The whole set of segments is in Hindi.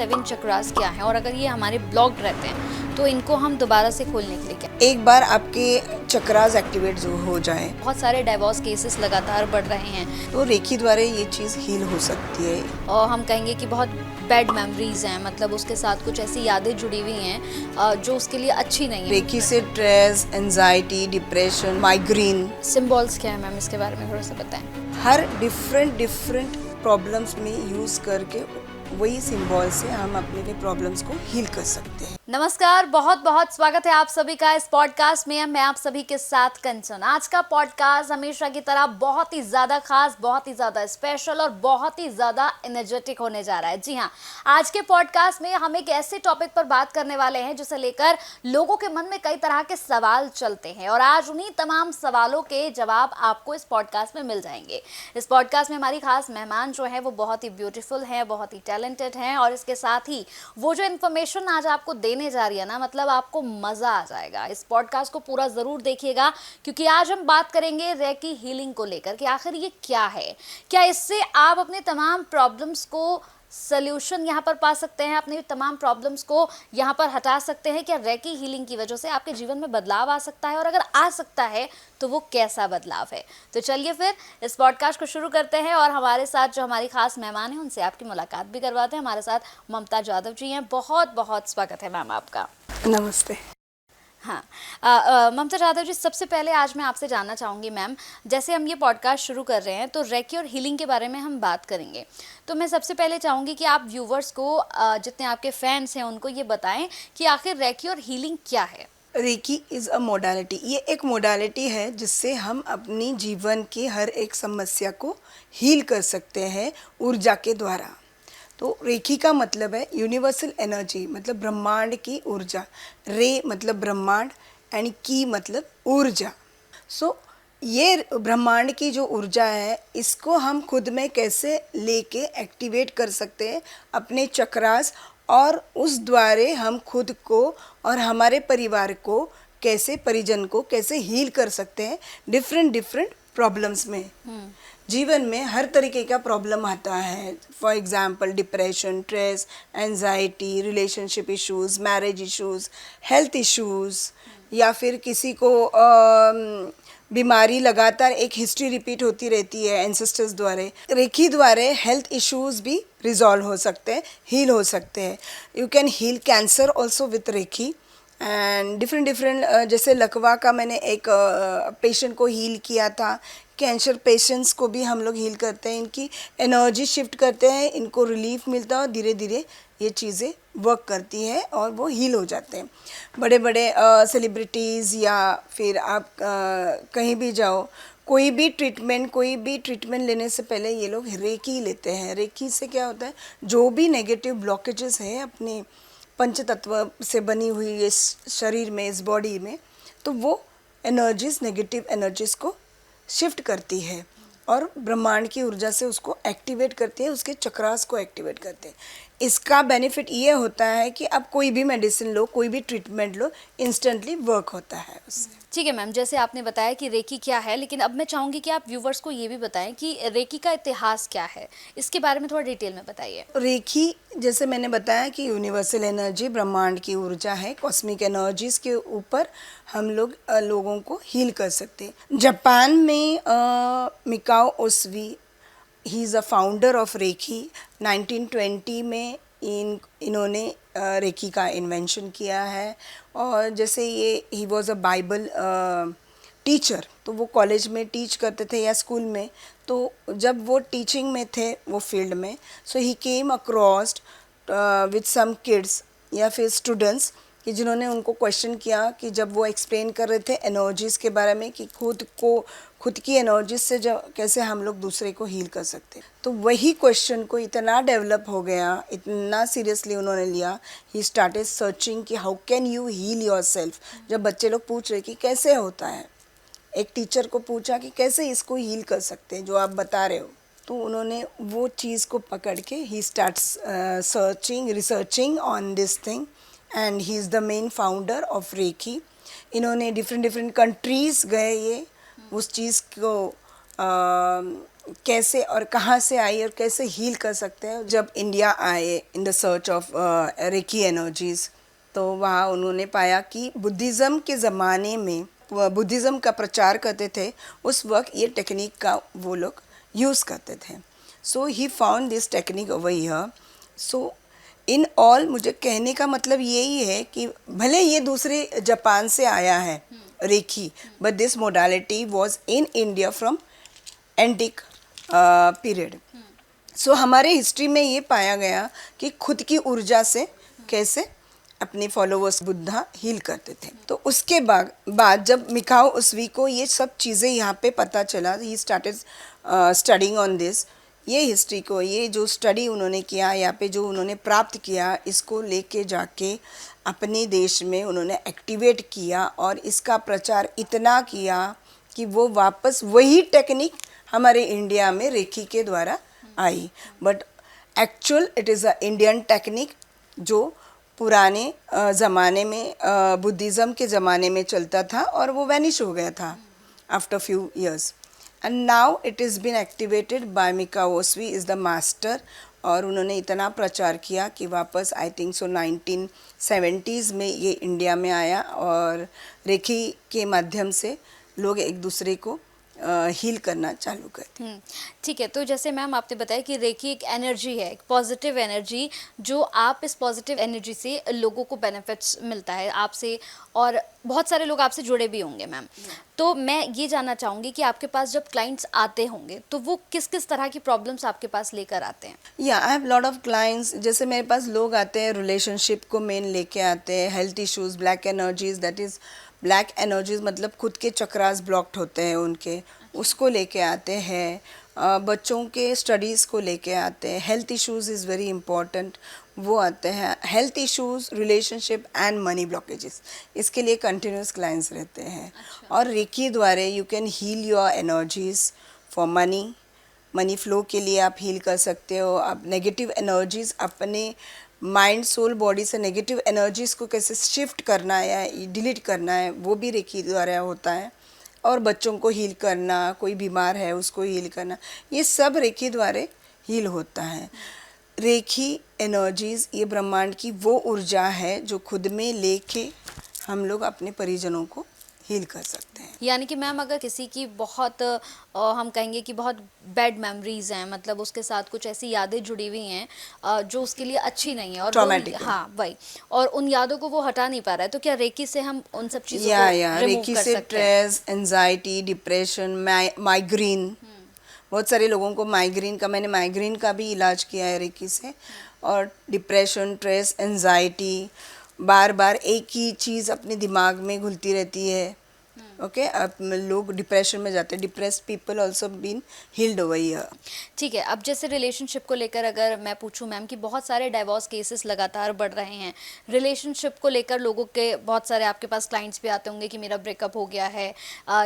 7 चक्रास क्या हैं और अगर ये हमारे ब्लॉक्ड रहते हैं तो इनको हम दोबारा से खोलने के लिए क्या? एक बार आपके चक्रास एक्टिवेट जो हो जाए, बहुत सारे डाइवोर्स केसेस लगातार बढ़ रहे हैं तो रेकी द्वारा ये चीज़ हील हो सकती है। और हम कहेंगे कि बहुत बैड मेमोरीज हैं, मतलब उसके साथ कुछ ऐसी यादें जुड़ी हुई हैं जो उसके लिए अच्छी नहीं है। रेकी से stress, anxiety, depression, migraine, symbols क्या है मैम, इसके बारे में थोड़ा सा बताएं। हर डिफरेंट प्रॉब्लम्स में यूज़ करके वही सिंबल से हम अपने प्रॉब्लम्स को हील कर सकते हैं। नमस्कार, बहुत बहुत स्वागत है आप सभी का इस पॉडकास्ट में। मैं आप सभी के साथ कंचन। आज का पॉडकास्ट हमेशा की तरह बहुत ही ज़्यादा खास, बहुत ही ज़्यादा स्पेशल और बहुत ही ज़्यादा एनर्जेटिक होने जा रहा है। जी हाँ, आज के पॉडकास्ट में हम एक ऐसे टॉपिक पर बात करने वाले हैं जिसे लेकर लोगों के मन में कई तरह के सवाल चलते हैं और आज उन्हीं तमाम सवालों के जवाब आपको इस पॉडकास्ट में मिल जाएंगे। इस पॉडकास्ट में हमारी खास मेहमान जो है वो बहुत ही ब्यूटीफुल हैं, बहुत ही टैलेंटेड हैं और इसके साथ ही वो जो इन्फॉर्मेशन आज आपको देने जा रही है ना, मतलब आपको मजा आ जाएगा। इस पॉडकास्ट को पूरा जरूर देखिएगा क्योंकि आज हम बात करेंगे रेकी हीलिंग को लेकर कि आखिर ये क्या है, क्या इससे आप अपने तमाम प्रॉब्लम्स को सल्यूशन यहाँ पर पा सकते हैं, अपने तमाम प्रॉब्लम्स को यहाँ पर हटा सकते हैं। क्या रेकी हीलिंग की वजह से आपके जीवन में बदलाव आ सकता है और अगर आ सकता है तो वो कैसा बदलाव है? तो चलिए फिर इस पॉडकास्ट को शुरू करते हैं और हमारे साथ जो हमारी खास मेहमान हैं उनसे आपकी मुलाकात भी करवाते हैं। हमारे साथ ममता जादव जी हैं। बहुत बहुत स्वागत है मैम आपका। नमस्ते। हाँ, ममता जादव जी, सबसे पहले आज मैं आपसे जानना चाहूँगी मैम, जैसे हम ये पॉडकास्ट शुरू कर रहे हैं तो रेकी और हीलिंग के बारे में हम बात करेंगे, तो मैं सबसे पहले चाहूँगी कि आप व्यूवर्स को, जितने आपके फैंस हैं उनको ये बताएं कि आखिर रेकी और हीलिंग क्या है। रेकी इज़ अ मोडालिटी, ये एक मोडालिटी है जिससे हम अपनी जीवन की हर एक समस्या को हील कर सकते हैं ऊर्जा के द्वारा। तो रेकी का मतलब है यूनिवर्सल एनर्जी, मतलब ब्रह्मांड की ऊर्जा। रे मतलब ब्रह्मांड एंड की मतलब ऊर्जा। सो ये ब्रह्मांड की जो ऊर्जा है इसको हम खुद में कैसे लेके एक्टिवेट कर सकते हैं अपने चक्रास, और उस द्वारे हम खुद को और हमारे परिवार को कैसे, परिजन को कैसे हील कर सकते हैं डिफरेंट प्रॉब्लम्स में। जीवन में हर तरीके का प्रॉब्लम आता है, for example depression, stress, anxiety, relationship issues, marriage issues, health issues, या फिर किसी को बीमारी लगातार एक हिस्ट्री रिपीट होती रहती है एंसेस्टर्स द्वारा। रेकी द्वारा हेल्थ इश्यूज भी रिजॉल्व हो सकते हैं, हील हो सकते हैं। You can heal cancer also with reiki and different जैसे लकवा का मैंने एक पेशेंट को हील किया था। कैंसर पेशेंट्स को भी हम लोग हील करते हैं, इनकी एनर्जी शिफ्ट करते हैं, इनको रिलीफ मिलता है और धीरे धीरे ये चीज़ें वर्क करती है और वो हील हो जाते हैं। बड़े बड़े सेलिब्रिटीज़ या फिर आप कहीं भी जाओ, कोई भी ट्रीटमेंट लेने से पहले ये लोग रेकी लेते हैं। रेकी से क्या होता है, जो भी नेगेटिव ब्लॉकेजेस है अपने पंच तत्व से बनी हुई इस शरीर में, इस बॉडी में, तो वो एनर्जीज, नेगेटिव एनर्जीज को शिफ्ट करती है और ब्रह्मांड की ऊर्जा से उसको एक्टिवेट करती है, उसके चक्रास को एक्टिवेट करते हैं। इसका बेनिफिट ये होता है कि आप कोई भी मेडिसिन लो, कोई भी ट्रीटमेंट लो, इंस्टेंटली वर्क होता है उससे। ठीक है मैम, जैसे आपने बताया कि रेकी क्या है, लेकिन अब मैं चाहूँगी कि आप व्यूवर्स को ये भी बताएं कि रेकी का इतिहास क्या है, इसके बारे में थोड़ा डिटेल में बताइए। रेकी, जैसे मैंने बताया कि यूनिवर्सल एनर्जी, ब्रह्मांड की ऊर्जा है, कॉस्मिक एनर्जीज के ऊपर हम लोग लोगों को हील कर सकते हैं। जापान में Mikao Usui, he is a founder of reiki. 1920 में इन्होंने रेकी का इन्वेंशन किया है। और जैसे ये he was a Bible teacher, तो वो कॉलेज में टीच करते थे या स्कूल में, तो जब वो टीचिंग में थे वो फील्ड में, so he came across with some kids या फिर स्टूडेंट्स कि जिन्होंने उनको क्वेश्चन किया कि जब वो एक्सप्लेन कर रहे थे एनर्जीज़ के बारे में कि खुद की एनर्जीज से जब कैसे हम लोग दूसरे को हील कर सकते हैं, तो वही क्वेश्चन को इतना डेवलप हो गया, इतना सीरियसली उन्होंने लिया। ही स्टार्टेड सर्चिंग कि how can you heal yourself. जब बच्चे लोग पूछ रहे कि कैसे होता है, एक टीचर को पूछा कि कैसे इसको हील कर सकते हैं जो आप बता रहे हो, तो उन्होंने वो चीज़ को पकड़ के he starts researching on this thing and he is the main founder of reiki. इन्होंने डिफरेंट कंट्रीज़ गए, ये उस चीज़ को कैसे और कहाँ से आई और कैसे हील कर सकते हैं। जब इंडिया आए in the search of reiki energies, तो वहाँ उन्होंने पाया कि बुद्धिज़्म के ज़माने में बुद्धिज़्म का प्रचार करते थे, उस वक्त ये टेक्निक का वो लोग यूज़ करते थे। So he found this technique over here. So in all मुझे कहने का मतलब यही है कि भले ये दूसरे जापान से आया है reiki, but this modality was in India from antique period. So हमारे हिस्ट्री में ये पाया गया कि खुद की ऊर्जा से कैसे अपने फॉलोवर्स बुद्धा हील करते थे। तो उसके बाद जब मिकाओ उसवी को ये सब चीज़ें यहाँ पे पता चला, he started studying on this. ये हिस्ट्री को, ये जो स्टडी उन्होंने किया, यहाँ पे जो उन्होंने प्राप्त किया, इसको लेके जाके अपने देश में उन्होंने एक्टिवेट किया और इसका प्रचार इतना किया कि वो वापस वही टेक्निक हमारे इंडिया में रेकी के द्वारा आई। But actual it is a Indian technique जो पुराने ज़माने में बुद्धिज़्म के ज़माने में चलता था और वो वैनिश हो गया था after few years. And now it is been activated by Mikao Usui is the master. और उन्होंने इतना प्रचार किया कि वापस आई थिंक सो 1970s में ये इंडिया में आया और रेकी के माध्यम से लोग एक दूसरे को हील करना चालू कर दिया। ठीक है, तो जैसे मैम आपने बताया कि रेकी एक एनर्जी है, एक पॉजिटिव एनर्जी, जो आप इस पॉजिटिव एनर्जी से लोगों को बेनिफिट्स मिलता है आपसे, और बहुत सारे लोग आपसे जुड़े भी होंगे मैम। तो मैं ये जानना चाहूँगी कि आपके पास जब क्लाइंट्स आते होंगे तो वो किस किस तरह की प्रॉब्लम्स आपके पास लेकर आते हैं? या I have lot of clients. जैसे मेरे पास लोग आते हैं रिलेशनशिप को मेन लेके आते हैं, health issues, black energies, that is black energies मतलब खुद के चक्रास ब्लॉक्ड होते हैं उनके, उसको लेके आते हैं। बच्चों के स्टडीज़ को लेके आते हैं। Health issues is very important, वो आते हैं। Health issues, relationship and money blockages, इसके लिए कंटिन्यूस क्लाइंट्स रहते हैं। और रेकी द्वारा you can heal your energies for money flow के लिए आप हील कर सकते हो। आप नेगेटिव एनर्जीज़ अपने माइंड, सोल, बॉडी से नेगेटिव एनर्जीज़ को कैसे शिफ्ट करना है या डिलीट करना है, वो भी रेकी द्वारा होता है। और बच्चों को हील करना, कोई बीमार है उसको हील करना, ये सब रेकी द्वारा हील होता है। रेकी एनर्जीज़ ये ब्रह्मांड की वो ऊर्जा है जो खुद में लेके हम लोग अपने परिजनों को हील कर सकते हैं। यानी कि मैम अगर किसी की बहुत हम कहेंगे कि बहुत बैड मेमोरीज हैं, मतलब उसके साथ कुछ ऐसी यादें जुड़ी हुई हैं जो उसके लिए अच्छी नहीं है, और ट्रॉमेटिक है। हाँ वही, और उन यादों को वो हटा नहीं पा रहा है, तो क्या रेकी से हम उन सब चीज़ों को रिमूव रेकी कर से सकते हैं? स्ट्रेस, एंजाइटी, डिप्रेशन, माइग्रेन, बहुत सारे लोगों को मैंने माइग्रेन का भी इलाज किया है रेकी से। और डिप्रेशन, स्ट्रेस, एंजाइटी, बार बार एक ही चीज़ अपने दिमाग में घुलती रहती है, ओके, अब लोग डिप्रेशन में जाते हैं। Depressed people also been healed over here. ठीक है, अब जैसे रिलेशनशिप को लेकर अगर मैं पूछूं मैम कि बहुत सारे डाइवोर्स केसेस लगातार बढ़ रहे हैं, रिलेशनशिप को लेकर लोगों के बहुत सारे आपके पास क्लाइंट्स भी आते होंगे कि मेरा ब्रेकअप हो गया है,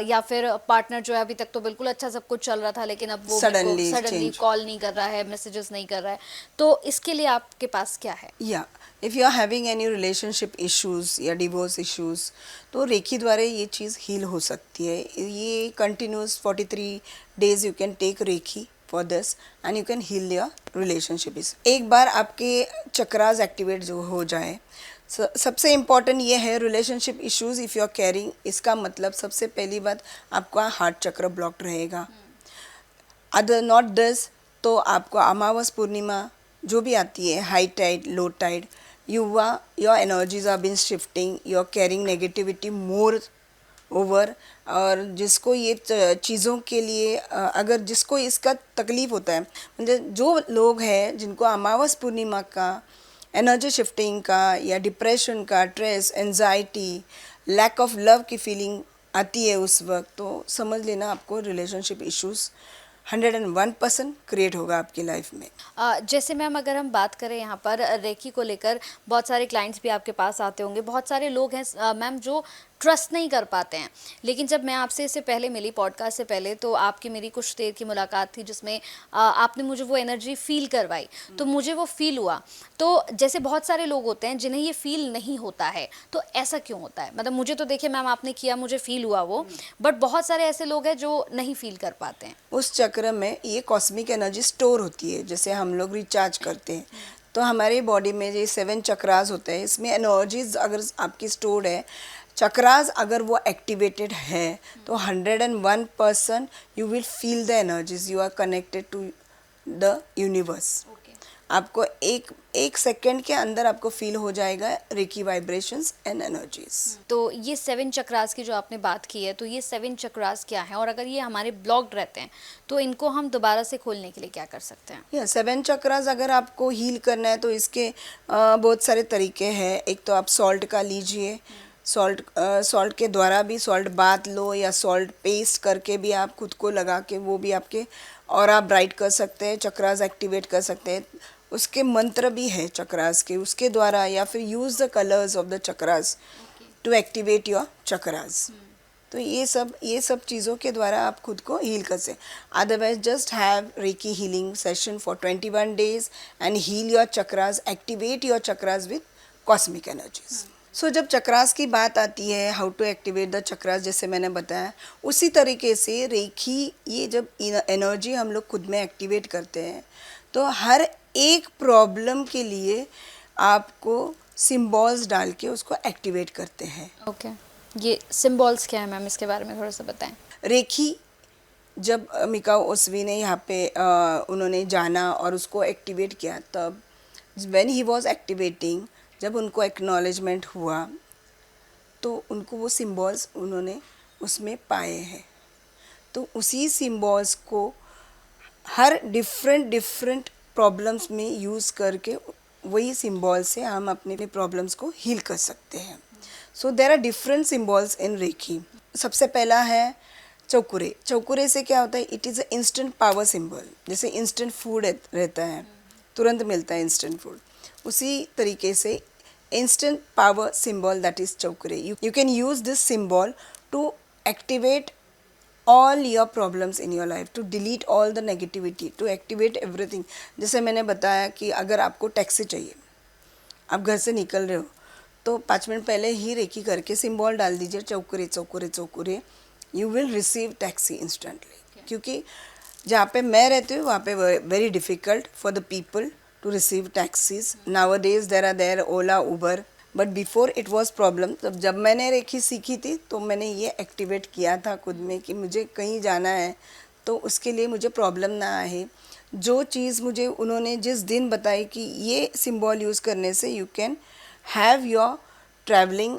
या फिर पार्टनर जो है अभी तक तो बिल्कुल अच्छा सब कुछ चल रहा था लेकिन अब वो सडनली कॉल नहीं कर रहा है, मैसेजेस नहीं कर रहा है, तो इसके लिए आपके पास क्या है? या if you are having any relationship issues या डिवोर्स इश्यूज़, तो रेकी द्वारा ये चीज़ हील हो सकती है। ये continuous 43 days you can take reiki for this and you can heal your relationship. एक बार आपके चक्रास एक्टिवेट जो हो जाए, सबसे इम्पॉर्टेंट ये है relationship issues if you are caring, इसका मतलब सबसे पहली बात आपका हार्ट चक्र ब्लॉक्ड रहेगा। अदर नॉट दिस, तो आपको अमावस पूर्णिमा जो भी आती है, high tide, low tide, your energies are been shifting, you're carrying negativity more over। और जिसको ये चीज़ों के लिए अगर जिसको इसका तकलीफ़ होता है, मतलब जो लोग हैं जिनको अमावस पूर्णिमा का, एनर्जी शिफ्टिंग का या डिप्रेशन का, stress, anxiety, lack of love की फीलिंग आती है उस वक्त, तो समझ लेना आपको रिलेशनशिप इश्यूज़ 101% क्रिएट होगा आपकी लाइफ में। जैसे मैम अगर हम बात करें यहाँ पर रेकी को लेकर, बहुत सारे क्लाइंट्स भी आपके पास आते होंगे, बहुत सारे लोग हैं मैम जो ट्रस्ट नहीं कर पाते हैं। लेकिन जब मैं आपसे इससे पहले मिली, पॉडकास्ट से पहले, तो आपकी मेरी कुछ देर की मुलाकात थी जिसमें आपने मुझे वो एनर्जी फील करवाई, तो मुझे वो फील हुआ। तो जैसे बहुत सारे लोग होते हैं जिन्हें ये फील नहीं होता है, तो ऐसा क्यों होता है? मतलब मुझे तो देखिए मैम, आपने किया, मुझे फील हुआ वो, बट बहुत सारे ऐसे लोग हैं जो नहीं फील कर पाते हैं। उस चक्र में ये कॉस्मिक एनर्जी स्टोर होती है, जैसे हम लोग रिचार्ज करते हैं। तो हमारे बॉडी में ये 7 चक्रास होते हैं, इसमें एनर्जीज अगर आपकी स्टोर्ड है, चक्रास अगर वो एक्टिवेटेड है, तो 101% you will feel the energies, you are connected to the universe. आपको एक सेकंड के अंदर आपको फील हो जाएगा रेकी वाइब्रेशंस एंड एनर्जीज। तो ये 7 चक्रास की जो आपने बात की है, तो ये 7 चक्रास क्या है, और अगर ये हमारे ब्लॉक्ड रहते हैं तो इनको हम दोबारा से खोलने के लिए क्या कर सकते हैं? या 7 चक्रास अगर आपको हील करना है तो इसके बहुत सारे तरीके हैं। एक तो आप सॉल्ट का लीजिए, सॉल्ट के द्वारा भी, सॉल्ट बाथ लो या सॉल्ट पेस्ट करके भी आप खुद को लगा के वो भी आपके ऑरा ब्राइट कर सकते हैं, चक्रास एक्टिवेट कर सकते हैं। उसके मंत्र भी है चक्रास के, उसके द्वारा, या फिर use the colours of the chakras to activate your chakras. तो ये सब चीज़ों के द्वारा आप खुद को हील कर सकते। Otherwise just have reiki healing session for 21 days and heal your chakras, activate your chakras with cosmic energies. So जब चक्रास की बात आती है, how to activate the chakras, जैसे मैंने बताया, उसी तरीके से रेकी, ये जब एनर्जी हम लोग खुद में एक्टिवेट करते हैं, तो हर एक प्रॉब्लम के लिए आपको सिम्बॉल्स डाल के उसको एक्टिवेट करते हैं। ओके, ये सिम्बॉल्स क्या है मैम, इसके बारे में थोड़ा सा बताएं। रेखी जब मिकाओ ओसवी ने यहाँ पे उन्होंने जाना और उसको एक्टिवेट किया, तब व्हेन ही वाज एक्टिवेटिंग, जब उनको एक्नॉलेजमेंट हुआ तो उनको वो सिम्बॉल्स उन्होंने उसमें पाए हैं। तो उसी सिम्बॉल्स को हर डिफरेंट प्रॉब्लम्स में यूज़ करके, वही सिम्बॉल से हम अपने प्रॉब्लम्स को हील कर सकते हैं। So there are different symbols in reiki. सबसे पहला है चौकुरे। चौकुरे से क्या होता है? It is a instant power symbol. जैसे इंस्टेंट फूड रहता है, तुरंत मिलता है इंस्टेंट फूड, उसी तरीके से instant power symbol, that is chokure. You can use this symbol to activate all your problems in your life, to delete all the negativity, to activate everything. जैसे मैंने बताया कि अगर आपको टैक्सी चाहिए, आप घर से निकल रहे हो, तो 5 मिनट पहले ही रेकी करके सिंबल डाल दीजिए, choku rei choku rei choku rei, you will receive taxi instantly. क्योंकि जहाँ पे मैं रहती हूँ वहाँ पे very difficult for the people to receive taxis. Nowadays there are Ola, Uber, but before it was problem. तब जब मैंने रेखी सीखी थी तो मैंने ये एक्टिवेट किया था खुद में कि मुझे कहीं जाना है तो उसके लिए मुझे प्रॉब्लम ना आए। जो चीज़ मुझे उन्होंने जिस दिन बताई कि ये सिंबल यूज़ करने से you can have your travelling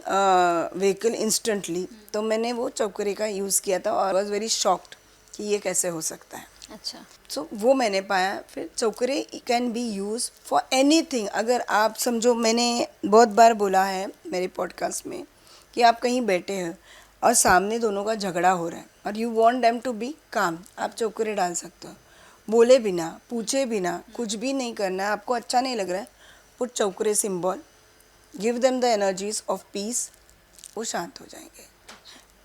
vehicle instantly, तो मैंने वो चौकरे का यूज़ किया था और वॉज वेरी शॉक्ड कि ये कैसे हो सकता है। अच्छा, सो वो मैंने पाया। फिर choku rei can be use for anything. अगर आप समझो, मैंने बहुत बार बोला है मेरे पॉडकास्ट में कि आप कहीं बैठे हैं और सामने दोनों का झगड़ा हो रहा है और you want them to be calm, आप चौकरे डाल सकते हो, बोले बिना, पूछे बिना, कुछ भी नहीं करना है, आपको अच्छा नहीं लग रहा है, put choku rei symbol, give them the energies of peace, वो शांत हो जाएंगे।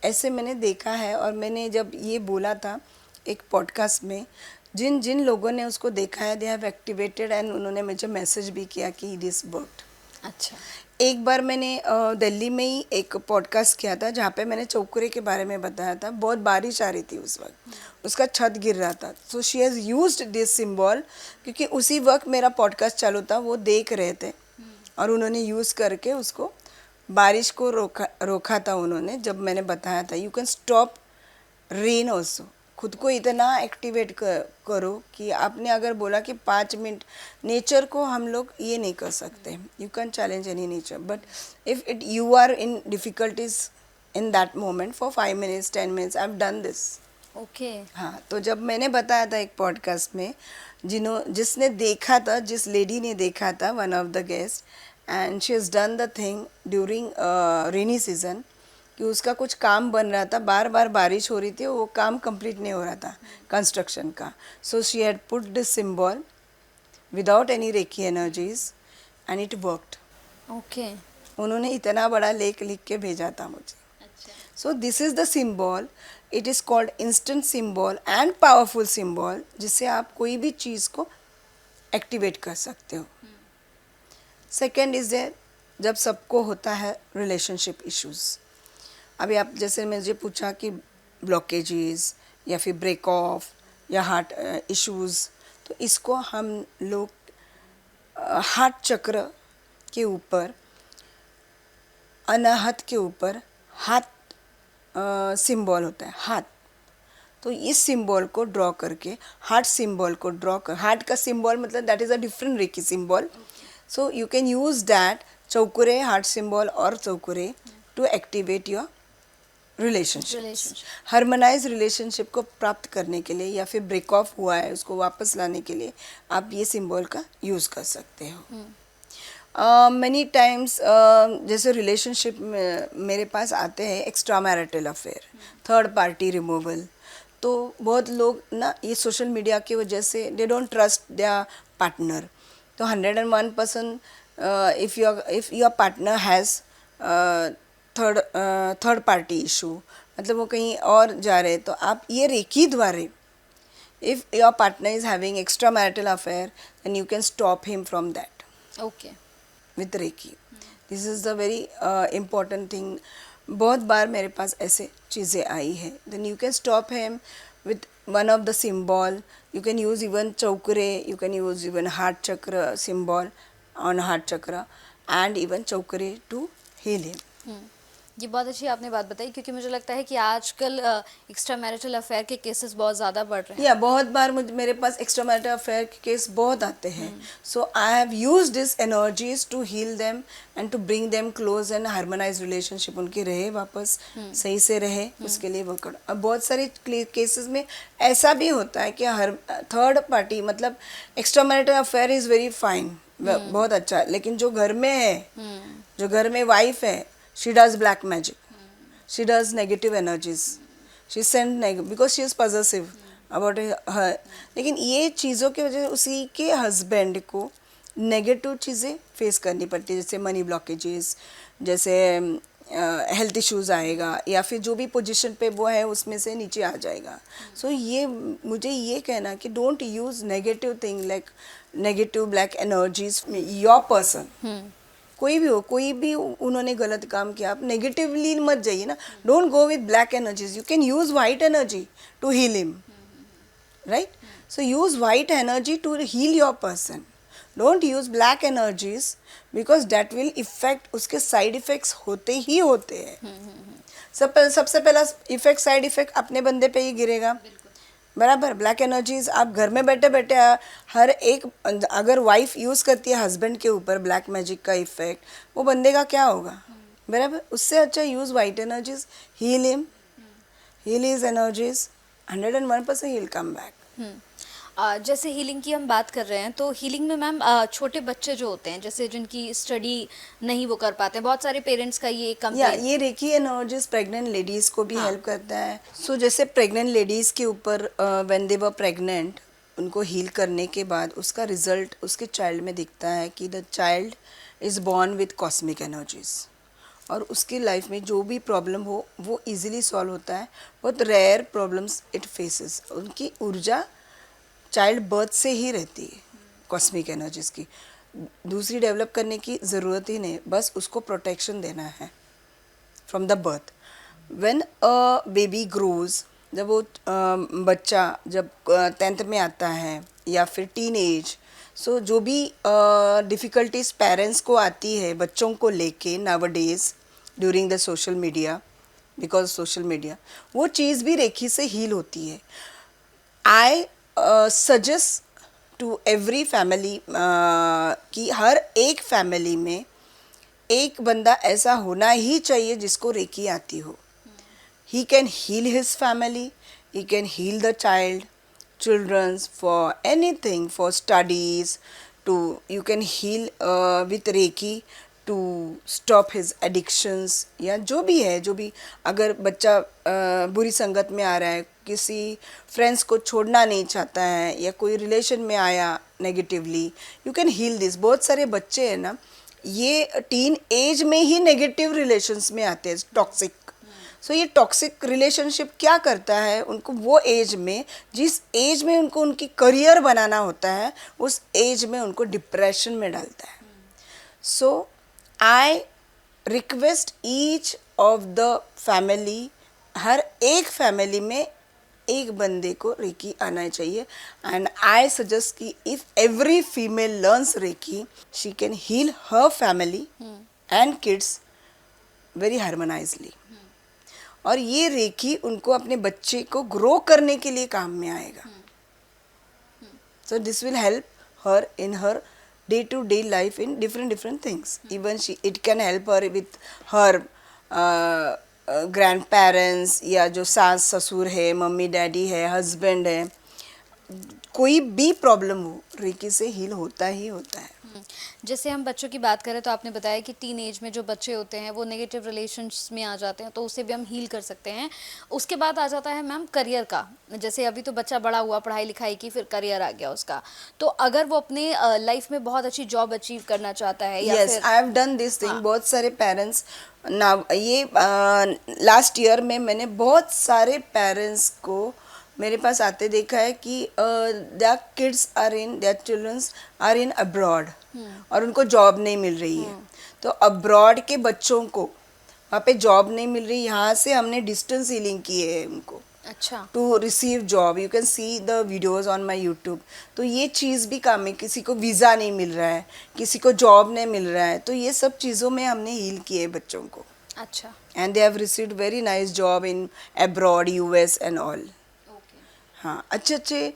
ऐसे मैंने देखा है। और मैंने जब ये बोला था एक पॉडकास्ट में, जिन जिन लोगों ने उसको देखा है, दे हैव एक्टिवेटेड, एंड उन्होंने मुझे मैसेज भी किया कि इट इज़ वर्कड। अच्छा, एक बार मैंने दिल्ली में ही एक पॉडकास्ट किया था जहाँ पे मैंने चौकुरे के बारे में बताया था। बहुत बारिश आ रही थी उस वक्त, उसका छत गिर रहा था, so she has used this symbol, क्योंकि उसी वक्त मेरा पॉडकास्ट चालू था, वो देख रहे थे और उन्होंने यूज़ करके उसको बारिश को रोका था उन्होंने। जब मैंने बताया था you can stop rain also, खुद को इतना एक्टिवेट करो कि आपने अगर बोला कि 5 मिनट, नेचर को हम लोग ये नहीं कर सकते, you can challenge any nature, but if it you are in difficulties in that moment for 5 minutes 10 minutes, I have done this. Okay. हाँ, तो जब मैंने बताया था एक पॉडकास्ट में, जिसने देखा था, जिस लेडी ने देखा था, one of the guest, and she has done the thing during rainy season, कि उसका कुछ काम बन रहा था, बार बार बारिश हो रही थी, वो काम कंप्लीट नहीं हो रहा था कंस्ट्रक्शन का। So she had put this symbol without any reiki energies and it worked. Okay. उन्होंने इतना बड़ा लेख लिख के भेजा था मुझे। So this is the symbol. It is called instant symbol and powerful symbol, जिससे आप कोई भी चीज़ को एक्टिवेट कर सकते हो. सेकेंड इज है जब सबको होता है रिलेशनशिप इश्यूज. अभी आप जैसे मुझे पूछा कि ब्लॉकेजेस या फिर ब्रेक ऑफ या हार्ट इश्यूज, तो इसको हम लोग हार्ट चक्र के ऊपर, अनाहत के ऊपर हाथ सिंबल होता है, हाथ. तो इस सिंबल को ड्रॉ करके, हार्ट सिंबल को ड्रॉ कर, हार्ट का सिंबल मतलब that is a different reiki symbol. So you can use that choku rei heart symbol और choku rei to activate your relationship. Harmonise relationship को प्राप्त करने के लिए या फिर ब्रेक ऑफ हुआ है उसको वापस लाने के लिए आप ये सिंबल का यूज़ कर सकते हो. मैनी टाइम्स जैसे रिलेशनशिप में मेरे पास आते हैं extra marital affair, third party removal. तो बहुत लोग ना ये सोशल मीडिया की वजह से they don't trust there partner. तो 101% if your partner has third party issue, मतलब वो कहीं और जा रहे, तो आप ये रेकी द्वारा, if your partner is having extra marital affair then you can stop him from that. Okay. With reiki. This is the very important thing. बहुत बार मेरे पास ऐसे चीज़ें आई है. Then you can stop him with one of the symbol. You can use even choku rei, you can use even heart chakra symbol on heart chakra and even choku rei to heal him. ये बहुत अच्छी आपने बात बताई, क्योंकि मुझे लगता है कि आजकल एक्स्ट्रा मैरिटल अफेयर के केसेस बहुत ज़्यादा बढ़ रहे हैं. या बहुत बार मेरे पास एक्स्ट्रा मैरिटल अफेयर के केस बहुत आते हैं. So I have used this energies to heal them and to bring them close and harmonise relationship उनकी रहे वापस सही से रहे, उसके लिए वो कर. अब बहुत सारे केसेस में ऐसा भी होता है कि हर थर्ड पार्टी, मतलब extra marital affair is very fine, बहुत अच्छा, लेकिन जो घर में है, जो घर में वाइफ है, she does black magic, she does negative energies, she send because she is possessive about her. लेकिन ये चीज़ों की वजह से उसी के हस्बैंड को नेगेटिव चीज़ें फेस करनी पड़ती है, जैसे मनी ब्लॉकेजेस, जैसे हेल्थ इश्यूज़ आएगा, या फिर जो भी पोजीशन पे वो है उसमें से नीचे आ जाएगा. सो ये मुझे ये कहना कि don't use negative thing like negative black energies your person. कोई भी हो, कोई भी उन्होंने गलत काम किया, आप नेगेटिवली मत जाइए ना. Don't go with black energies. You can use white energy to heal him, right? So use white energy to heal your person. Don't use black energies because that will effect, उसके साइड इफ़ेक्ट्स होते ही होते हैं. सबसे पहला इफेक्ट, साइड इफेक्ट अपने बंदे पे ही गिरेगा, बराबर. ब्लैक एनर्जीज आप घर में बैठे बैठे हर एक, अगर वाइफ यूज़ करती है हस्बैंड के ऊपर ब्लैक मैजिक का इफेक्ट, वो बंदे का क्या होगा, बराबर. उससे अच्छा use white energies, heal him, heal his energies, 101% he will come back. जैसे हीलिंग की हम बात कर रहे हैं, तो हीलिंग में मैम छोटे बच्चे जो होते हैं, जैसे जिनकी स्टडी नहीं वो कर पाते हैं, बहुत सारे पेरेंट्स का ये कंप्लेंट. ये रेकी एनर्जीज प्रेग्नेंट लेडीज़ को भी हेल्प करता है. सो जैसे प्रेग्नेंट लेडीज़ के ऊपर व्हेन दे वर प्रेग्नेंट, उनको हील करने के बाद उसका रिजल्ट उसके चाइल्ड में दिखता है कि the child is born with cosmic energies, और उसकी लाइफ में जो भी प्रॉब्लम हो वो इजीली सॉल्व होता है. बहुत रेयर प्रॉब्लम्स इट फेसेस. उनकी ऊर्जा चाइल्ड बर्थ से ही रहती है, कॉस्मिक एनर्जीज की. दूसरी डेवलप करने की ज़रूरत ही नहीं, बस उसको प्रोटेक्शन देना है from the birth. When a baby grows, जब वो बच्चा जब 10th में आता है या फिर टीन एज, सो जो भी डिफ़िकल्टीज पेरेंट्स को आती है बच्चों को लेके nowadays during the social media, because social media, वो चीज़ भी रेखी से हील होती है. I suggest to every family कि हर एक फैमिली में एक बंदा ऐसा होना ही चाहिए जिसको रेकी आती हो. He can heal his family, he can heal the children's, for anything, for studies, you can heal with Reiki to stop his addictions, या जो भी अगर बच्चा बुरी संगत में आ रहा है, किसी फ्रेंड्स को छोड़ना नहीं चाहता है, या कोई रिलेशन में आया negatively, you can heal this. बहुत सारे बच्चे हैं ना, ये टीन एज में ही नेगेटिव रिलेशंस में आते हैं, टॉक्सिक. सो ये टॉक्सिक रिलेशनशिप क्या करता है, उनको वो एज में, जिस एज में उनको उनकी करियर बनाना होता है, उस एज में उनको डिप्रेशन में डालता है. So I request each of the family, हर एक फैमिली में एक बंदे को रेकी आना चाहिए. एंड आई सजेस्ट कि if every female learns reiki, she can heal her family and kids very harmoniously. और ये रेकी उनको अपने बच्चे को ग्रो करने के लिए काम में आएगा. So this will help her in her day-to-day life in different things. Even it can help her with her grandparents, या जो सास ससुर है, मम्मी डैडी है, हस्बैंड है, कोई भी प्रॉब्लम हो रेकी से हील होता ही होता है. जैसे हम बच्चों की बात करें तो आपने बताया कि टीन एज में जो बच्चे होते हैं वो नेगेटिव रिलेशंस में आ जाते हैं, तो उसे भी हम हील कर सकते हैं. उसके बाद आ जाता है मैम करियर का. जैसे अभी तो बच्चा बड़ा हुआ, पढ़ाई लिखाई की, फिर करियर आ गया उसका, तो अगर वो अपने लाइफ में बहुत अच्छी जॉब अचीव करना चाहता है या yes, I have done this thing. बहुत सारे पेरेंट्स ना, ये लास्ट ईयर में मैंने बहुत सारे पेरेंट्स को मेरे पास आते देखा है कि their kids are in, their childrens are in abroad, और उनको जॉब नहीं मिल रही है. तो अब्रॉड के बच्चों को वहाँ पे जॉब नहीं मिल रही, यहाँ से हमने डिस्टेंस हीलिंग की है उनको. अच्छा. To receive job, you can see the videos on my YouTube. तो ये चीज़ भी काम है. किसी को वीज़ा नहीं मिल रहा है, किसी को जॉब नहीं मिल रहा है, तो ये सब चीज़ों में हमने हील किए बच्चों को. अच्छा. And they have received very nice job in abroad, US and all. हाँ, अच्छे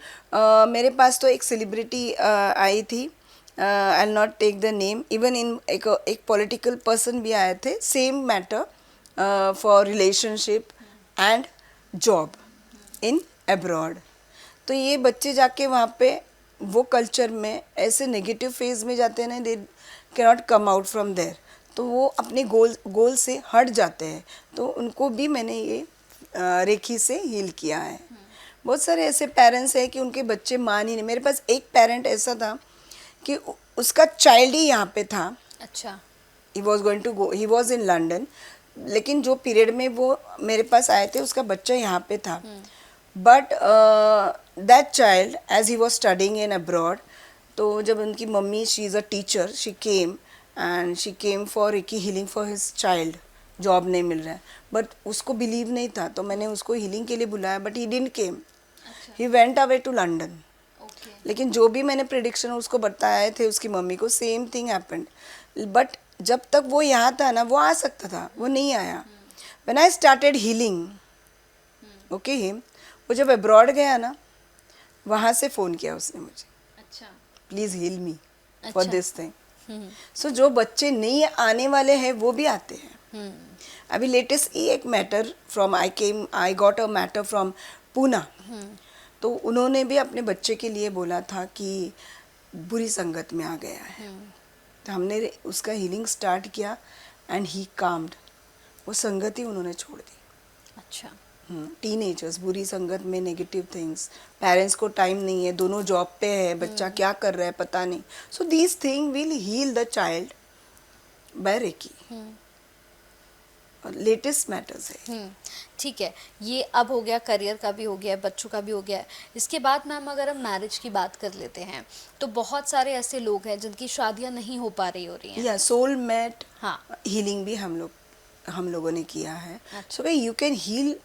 मेरे पास तो एक सेलिब्रिटी आई थी, I will not take the name. Even in एक पॉलिटिकल पर्सन भी आए थे, same matter for relationship and job in abroad. तो ये बच्चे जाके वहाँ पे वो कल्चर में ऐसे नेगेटिव फेज में जाते हैं ना, they can not come out from there. तो वो अपने गोल से हट जाते हैं. तो उनको भी मैंने ये रेखी से हील किया है. बहुत सारे ऐसे पेरेंट्स हैं कि उनके बच्चे मान ही नहीं. मेरे पास एक पेरेंट ऐसा था कि उसका चाइल्ड ही यहाँ पे था. अच्छा. He was going to go, he was in London, लेकिन जो पीरियड में वो मेरे पास आए थे उसका बच्चा यहाँ पे था. But that child as he was studying in abroad, तो जब उनकी मम्मी, she is a teacher, she came and she came for reiki healing for his child. Job नहीं मिल रहा है, बट उसको बिलीव नहीं था, तो मैंने उसको हीलिंग के लिए बुलाया, but he didn't came. He went away to London. लेकिन जो भी मैंने प्रिडिक्शन उसको बताए थे उसकी मम्मी को, सेम थिंग हैपेंड. बट जब तक वो यहाँ था ना, वो आ सकता था, वो नहीं आया. When I started healing okay him, वो जब अब्रॉड गया ना, वहाँ से फ़ोन किया उसने मुझे, अच्छा, please heal me for this thing. So जो बच्चे नहीं आने वाले हैं वो भी आते हैं. अभी लेटेस्ट ये एक matter from I got a matter from Poona. तो उन्होंने भी अपने बच्चे के लिए बोला था कि बुरी संगत में आ गया है. तो हमने उसका हीलिंग स्टार्ट किया एंड ही काम्ड. वो संगत ही उन्होंने छोड़ दी. अच्छा. टीनेजर्स, बुरी संगत में, नेगेटिव थिंग्स, पेरेंट्स को टाइम नहीं है, दोनों जॉब पे है, बच्चा क्या कर रहा है पता नहीं. So these thing will heal the child by reiki. Latest matters है. ठीक है, ये अब हो गया, करियर का भी हो गया, बच्चों का भी हो गया. इसके बाद मैम अगर हम मैरिज की बात कर लेते हैं तो बहुत सारे ऐसे लोग हैं जिनकी शादियां नहीं हो पा रही हो रही हैं. या सोलमेट हाँ. हीलिंग भी हम लोगों ने किया है. So you can heal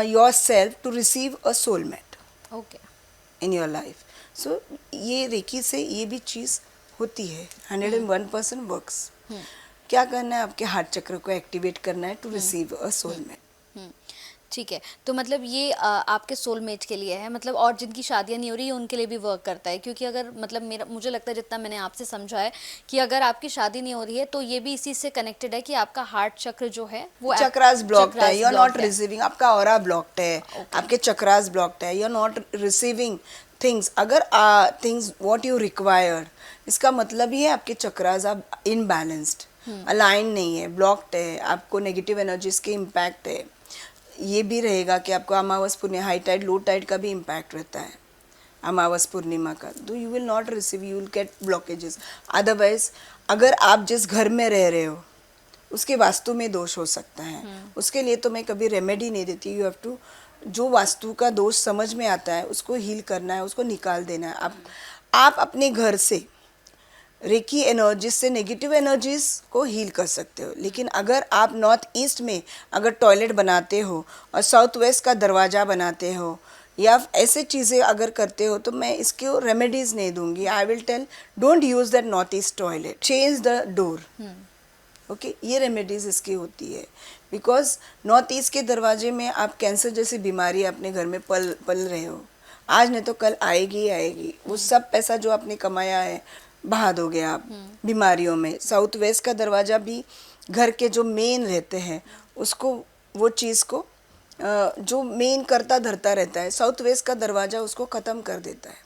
yourself to receive a soulmate okay in your life. So ये रेकी से ये भी चीज़ होती है. 101% वर्क्स. क्या करना है, आपके हार्ट चक्र को एक्टिवेट करना है टू रिसीव अ सोलमेट. ठीक है, तो मतलब ये आपके सोलमेट के लिए है, मतलब और जिनकी शादियां नहीं हो रही है उनके लिए भी वर्क करता है. क्योंकि अगर मतलब मुझे लगता है, जितना मैंने आपसे समझा है, कि अगर आपकी शादी नहीं हो रही है तो ये भी इसी से कनेक्टेड है कि आपका हार्ट चक्र जो है वो चक्रास ब्लॉक्ड है, यू आर नॉट रिसीविंग. आपका ऑरा ब्लॉक्ड है, आपके चक्रास ब्लॉक्ड है, you are not receiving things. अगर थिंग्स व्हाट यू रिक्वायर्ड, इसका मतलब ही है आपके चक्रास आप इनबैलेंस्ड, अलाइन नहीं है, ब्लॉक्ड है, आपको नेगेटिव एनर्जीज के इम्पैक्ट है. ये भी रहेगा कि आपको अमावस पूर्णिमा, हाई टाइड लो टाइड का भी इम्पैक्ट रहता है, अमावस पूर्णिमा का. तो you will not receive, you will get blockages. Otherwise अगर आप जिस घर में रह रहे हो उसके वास्तु में दोष हो सकता है। उसके लिए तो मैं कभी रेमेडी नहीं देती। यू हैव टू, जो वास्तु का दोष समझ में आता है उसको हील करना है, उसको निकाल देना है। आप अपने घर से रेकी एनर्जीज से नेगेटिव एनर्जीज को हील कर सकते हो। लेकिन अगर आप नॉर्थ ईस्ट में अगर टॉयलेट बनाते हो और साउथ वेस्ट का दरवाज़ा बनाते हो या ऐसे चीज़ें अगर करते हो तो मैं इसके रेमेडीज नहीं दूंगी। I will tell don't use that north east toilet, change the door. Okay, ये रेमेडीज इसकी होती है। बिकॉज नॉर्थ ईस्ट के दरवाजे में आप कैंसर जैसी बीमारी अपने घर में पल रहे हो, आज नहीं तो कल आएगी ही आएगी। वो सब पैसा जो आपने कमाया है बहा दोगे आप बीमारियों में। साउथ वेस्ट का दरवाज़ा भी घर के जो मेन रहते हैं उसको, वो चीज़ को जो मेन करता धरता रहता है, साउथ वेस्ट का दरवाज़ा उसको ख़त्म कर देता है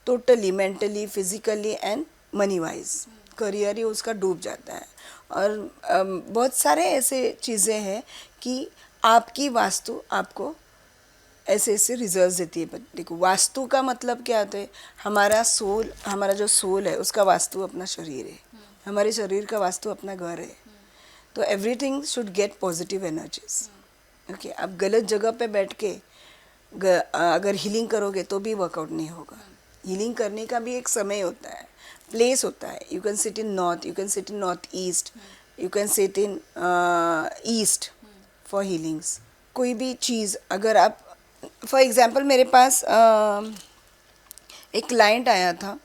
totally, mentally, physically and money wise. Career ही उसका डूब जाता है। और बहुत सारे ऐसे चीज़ें हैं कि आपकी वास्तु आपको ऐसे ऐसे रिजल्ट्स देती है। बट देखो, वास्तु का मतलब क्या होता है? हमारा सोल, हमारा जो सोल है उसका वास्तु अपना शरीर है, हमारे शरीर का वास्तु अपना घर है। तो everything should get positive energies. Okay, आप गलत जगह पे बैठ के अगर हीलिंग करोगे तो भी वर्कआउट नहीं होगा। हीलिंग करने का भी एक समय होता है, प्लेस होता है। You can sit in north, you can sit in north east, you can sit in east for healings. कोई भी चीज़ अगर आप, फॉर एग्ज़ाम्पल मेरे पास एक क्लाइंट आया था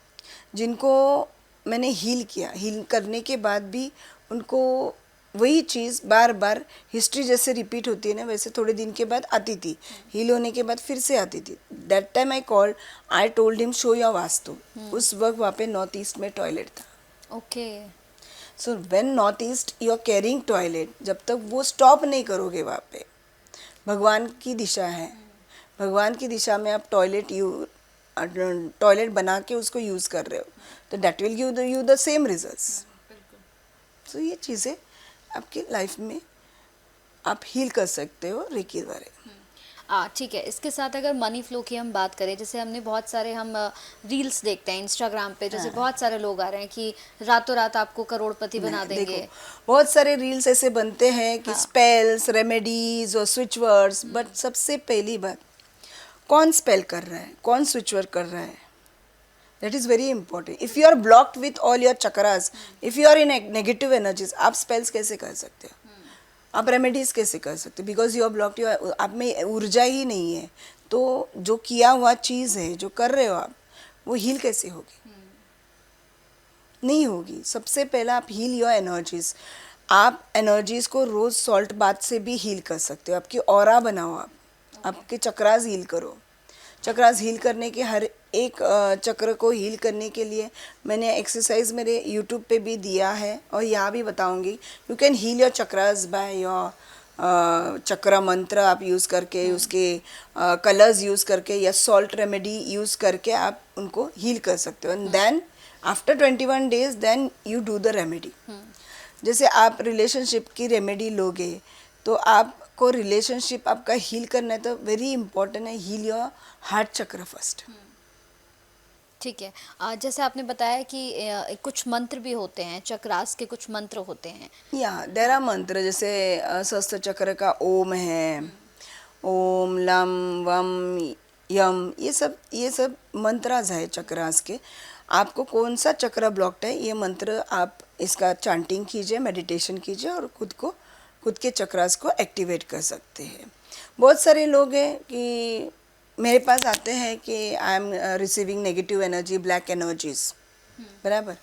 जिनको मैंने हील किया। हील करने के बाद भी उनको वही चीज़ बार बार हिस्ट्री जैसे रिपीट होती है ना, वैसे थोड़े दिन के बाद आती थी। हील होने के बाद फिर से आती थी। That time I told him show your vastu. उस वक्त वहाँ पे नॉर्थ ईस्ट में टॉयलेट था। Okay. So when north east you are carrying toilet, जब तक वो स्टॉप नहीं करोगे वहाँ पे, भगवान की दिशा है, भगवान की दिशा में आप टॉयलेट बना के उसको यूज़ कर रहे हो, तो that will give you the same results. So ये चीज़ें आपकी लाइफ में आप हील कर सकते हो रेकी द्वारा। ठीक है। इसके साथ अगर मनी फ्लो की हम बात करें, जैसे हमने बहुत सारे हम रील्स देखते हैं इंस्टाग्राम पे, जैसे बहुत सारे लोग आ रहे हैं कि रातों रात आपको करोड़पति बना देंगे। देखो, बहुत सारे रील्स ऐसे बनते हैं कि स्पेल्स, रेमेडीज और स्विच वर्ड्स। बट सबसे पहली बात, कौन स्पेल कर रहा है, कौन स्विच वर्ड कर रहा है, that is very important. If you are blocked with all your chakras, if you are in negative energies, आप स्पेल्स कैसे कर सकते हो, आप रेमेडीज कैसे कर सकते हो? बिकॉज यू आर ब्लॉक्ड, आप में ऊर्जा ही नहीं है। तो जो किया हुआ चीज़ है, जो कर रहे हो आप, वो हील कैसे होगी? नहीं होगी। सबसे पहला आप हील योर एनर्जीज। आप एनर्जीज को रोज़ सॉल्ट बाथ से भी हील कर सकते हो। आपकी ऑरा बनाओ, आप आपके चक्रास हील करो। चक्रास हील करने के हर एक चक्र को हील करने के लिए मैंने एक्सरसाइज मेरे यूट्यूब पे भी दिया है और यहाँ भी बताऊंगी। You can heal your chakras by your chakra mantra आप यूज़ करके, उसके कलर्स यूज़ करके या सॉल्ट रेमेडी यूज़ करके आप उनको हील कर सकते हो। And then after 21 days then you do the remedy. जैसे आप रिलेशनशिप की रेमेडी लोगे तो आपको रिलेशनशिप आपका हील करना है, तो वेरी इंपॉर्टेंट है हील योर हार्ट चक्र फर्स्ट। ठीक है। जैसे आपने बताया कि कुछ मंत्र भी होते हैं, चक्रास के कुछ मंत्र होते हैं। या देयर आर मंत्र, जैसे सहस्त्र चक्र का ओम है, ओम लम वम यम, ये सब मंत्रास है चक्रास के। आपको कौन सा चक्र ब्लॉक्ड है, ये मंत्र आप इसका चांटिंग कीजिए, मेडिटेशन कीजिए और खुद के चक्रास को एक्टिवेट कर सकते हैं। बहुत सारे लोग हैं कि मेरे पास आते हैं कि I am receiving negative energy, black energies, बराबर।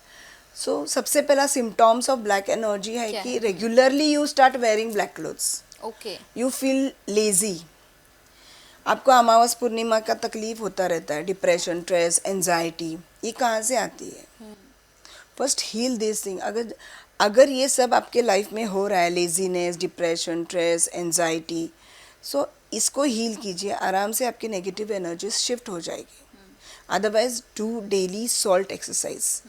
सो सबसे पहला सिम्टम्स ऑफ ब्लैक एनर्जी है कि regularly you start wearing black clothes. Okay. You feel lazy, आपको अमावस पूर्णिमा का तकलीफ होता रहता है, डिप्रेशन, स्ट्रेस, एंजाइटी, ये कहाँ से आती है? First heal this thing. अगर ये सब आपके लाइफ में हो रहा है, laziness, depression, stress, anxiety, so इसको हील कीजिए, आराम से आपकी नेगेटिव एनर्जी शिफ्ट हो जाएगी। Otherwise do daily salt exercise.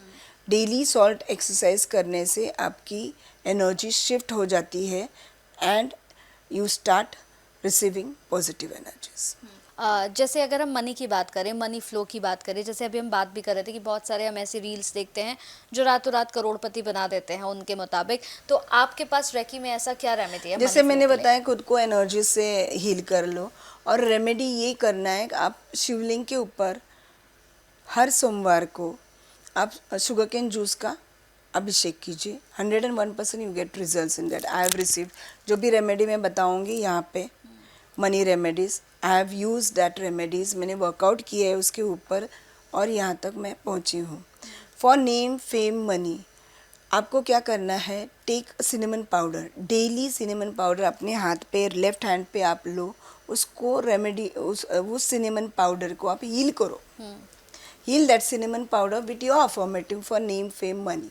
Daily salt exercise करने से आपकी एनर्जी शिफ्ट हो जाती है and you start receiving positive energies. जैसे अगर हम मनी की बात करें, मनी फ्लो की बात करें, जैसे अभी हम बात भी कर रहे थे कि बहुत सारे हम ऐसी रील्स देखते हैं जो रातों रात करोड़पति बना देते हैं उनके मुताबिक। तो आपके पास रेकी में ऐसा क्या रेमेडी है जैसे मनी फ्लो मैंने के लिए? बताया खुद को एनर्जी से हील कर लो। और रेमेडी ये करना है कि आप शिवलिंग के ऊपर हर सोमवार को आप शुगर केन जूस का अभिषेक कीजिए। 101% you get results in that. I have received जो भी रेमेडी मैं बताऊंगी यहाँ पे, money remedies, I have use that remedies. मैंने वर्कआउट किया है उसके ऊपर और यहाँ तक मैं पहुँची हूँ। फॉर नेम फेम मनी, आपको क्या करना है, take cinnamon powder, daily cinnamon powder अपने हाथ पे, लेफ्ट हैंड पे आप लो, उसको रेमेडी उस सिनेमन पाउडर को आप हील करो। Heal that cinnamon powder with your affirmative for name fame money.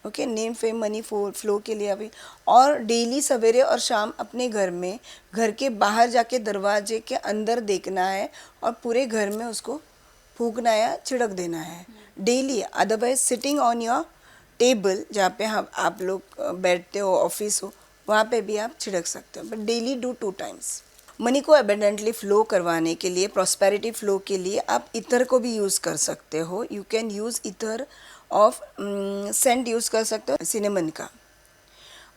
Okay, name fame money flow के लिए अभी। और डेली सवेरे और शाम अपने घर में, घर के बाहर जाके दरवाजे के अंदर देखना है और पूरे घर में उसको फूकना या छिड़क देना है daily. Otherwise sitting on your table, जहाँ पे हम आप लोग बैठते हो, ऑफिस हो, वहाँ पे भी आप छिड़क सकते हो, but daily do 2 times. Money को एबेंडेंटली फ्लो करवाने के लिए, प्रॉस्पेरिटी फ्लो के लिए आप इतर को भी यूज़ कर सकते हो। यू कैन यूज़ इतर ऑफ सेंट यूज़ कर सकते हो सिनेमन का,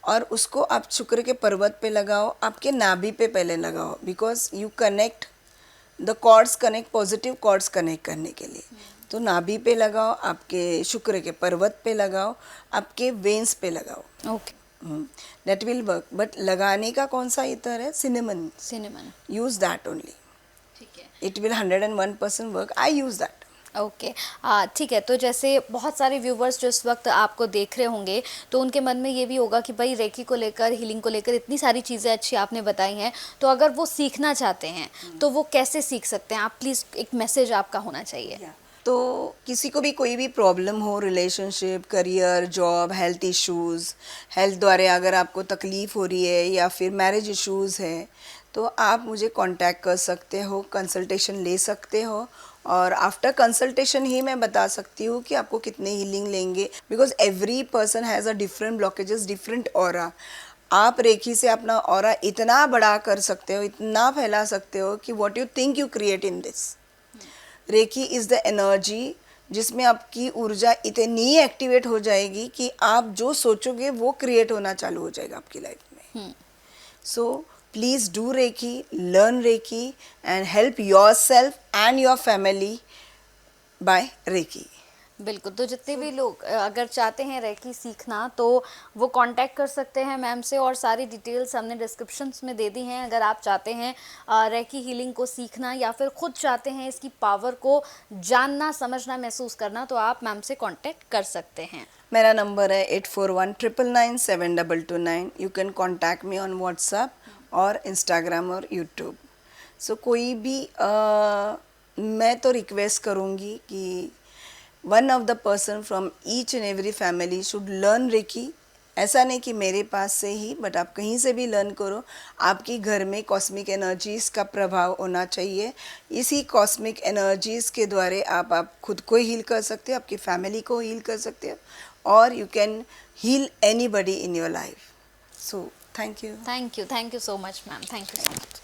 और उसको आप शुक्र के पर्वत पे लगाओ, आपके नाभि पे पहले लगाओ, because you connect the cords, connect positive cords connect करने के लिए। तो नाभि पे लगाओ, आपके शुक्र के पर्वत पे लगाओ, आपके वेन्स पे लगाओ। Okay, that will work. But लगाने का कौन सा इतर है? Cinnamon. Cinnamon, use that only, ठीक है। It will 101% work. I use that. Okay, ठीक है। तो जैसे बहुत सारे व्यूवर्स जो इस वक्त आपको देख रहे होंगे, तो उनके मन में ये भी होगा कि भाई रेकी को लेकर, हीलिंग को लेकर इतनी सारी चीज़ें अच्छी आपने बताई हैं, तो अगर वो सीखना चाहते हैं तो वो कैसे सीख सकते हैं? आप प्लीज़ एक मैसेज आपका होना चाहिए। तो किसी को भी कोई भी प्रॉब्लम हो, relationship, career, job, health issues, health द्वारा अगर आपको तकलीफ़ हो रही है या फिर मैरिज इश्यूज़ है, तो आप मुझे कांटेक्ट कर सकते हो, कंसल्टेशन ले सकते हो, और आफ्टर कंसल्टेशन ही मैं बता सकती हूँ कि आपको कितने हीलिंग लेंगे, because every person has a different blockages, different aura. आप रेखी से अपना ऑरा इतना बड़ा कर सकते हो, इतना फैला सकते हो कि what you think you create in this. Reiki is the energy जिसमें आपकी ऊर्जा इतनी एक्टिवेट हो जाएगी कि आप जो सोचोगे वो क्रिएट होना चालू हो जाएगा आपकी लाइफ में। So please do reiki, learn reiki and help yourself and your family by reiki. बिल्कुल, तो जितने भी लोग अगर चाहते हैं रेकी सीखना, तो वो कांटेक्ट कर सकते हैं मैम से, और सारी डिटेल्स हमने डिस्क्रिप्शंस में दे दी हैं। अगर आप चाहते हैं रेकी हीलिंग को सीखना, या फिर खुद चाहते हैं इसकी पावर को जानना, समझना, महसूस करना, तो आप मैम से कांटेक्ट कर सकते हैं। मेरा नंबर है 8419997229। You can contact me on WhatsApp और इंस्टाग्राम और यूट्यूब। सो कोई भी मैं तो रिक्वेस्ट करूँगी कि one of the person from each and every family should learn reiki. ऐसा नहीं कि मेरे पास से ही, बट आप कहीं से भी लर्न करो। आपके घर में कॉस्मिक एनर्जीज़ का प्रभाव होना चाहिए। इसी कॉस्मिक एनर्जीज़ के द्वारा आप खुद को हील कर सकते हो, आपकी फैमिली को हील कर सकते हो, और you can heal anybody in your life. So thank you thank you so much ma'am, thank you so much.